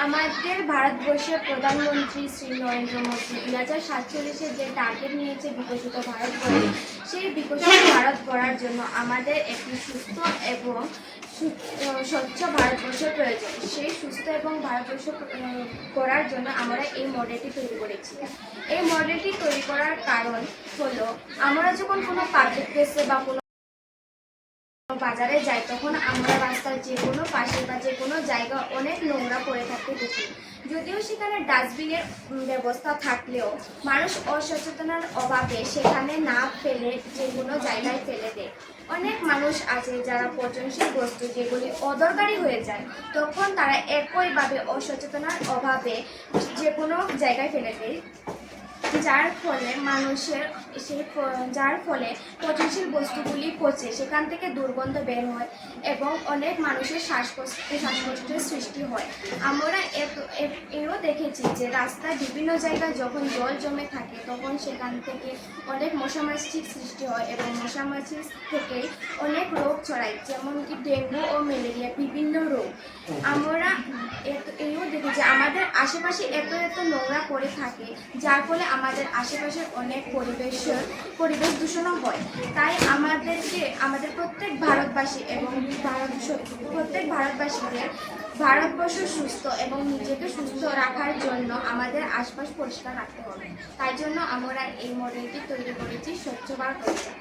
আমাদের ভারতবর্ষের প্রধানমন্ত্রী শ্রী নরেন্দ্র মোদী 2047-এ যে টার্গেট নিয়েছে বিকশিত ভারত গড়ে, সেই বিকশিত ভারত গড়ার জন্য আমাদের একটি সুস্থ এবং স্বচ্ছ ভারতবর্ষের প্রয়োজন। সেই সুস্থ এবং ভারতবর্ষ করার জন্য আমরা এই মডেলটি তৈরি করেছি। এই মডেলটি তৈরি করার কারণ হলো, আমরা যখন কোনো পাবলিক প্লেসে বা কোনো বাজারে যাই, তখন আমরা রাস্তার যে কোনো পাশে বা যে কোনো জায়গা অনেক নোংরা পড়ে থাকতে দেখি। যদিও সেখানে ডাস্টবিনের ব্যবস্থা থাকলেও মানুষ অসচেতনার অভাবে সেখানে না ফেলে যে কোনো জায়গায় ফেলে দেয়। অনেক মানুষ আছে যারা পচনশীল বস্তু যেগুলি অদরকারি হয়ে যায়, তখন তারা একইভাবে অসচেতনার অভাবে যে কোনো জায়গায় ফেলে দেয়, যার ফলে পচনশীল বস্তুগুলি পচে সেখান থেকে দুর্গন্ধ বের হয় এবং অনেক মানুষের শ্বাসকষ্টের সৃষ্টি হয়। আমরা এও দেখেছি যে রাস্তায় বিভিন্ন জায়গায় যখন জল জমে থাকে, তখন সেখান থেকে অনেক মশামাছির সৃষ্টি হয় এবং মশামাছির থেকেই অনেক রোগ ছড়ায়, যেমন কি ডেঙ্গু ও ম্যালেরিয়া বিভিন্ন রোগ। আমরা এও দেখেছি আমাদের আশেপাশে এত নোংরা পড়ে থাকে, যার ফলে আমাদের আশেপাশের অনেক পরিবেশ দূষণও হয়। তাই আমাদের প্রত্যেক ভারতবাসী এবং প্রত্যেক ভারতবাসীদের ভারতবর্ষ সুস্থ এবং নিজেকে সুস্থ রাখার জন্য আমাদের আশপাশ পরিষ্কার রাখতে হবে। তাই জন্য আমরা এই মডেলটি তৈরি করেছি, স্বচ্ছ ভারত অভিযান।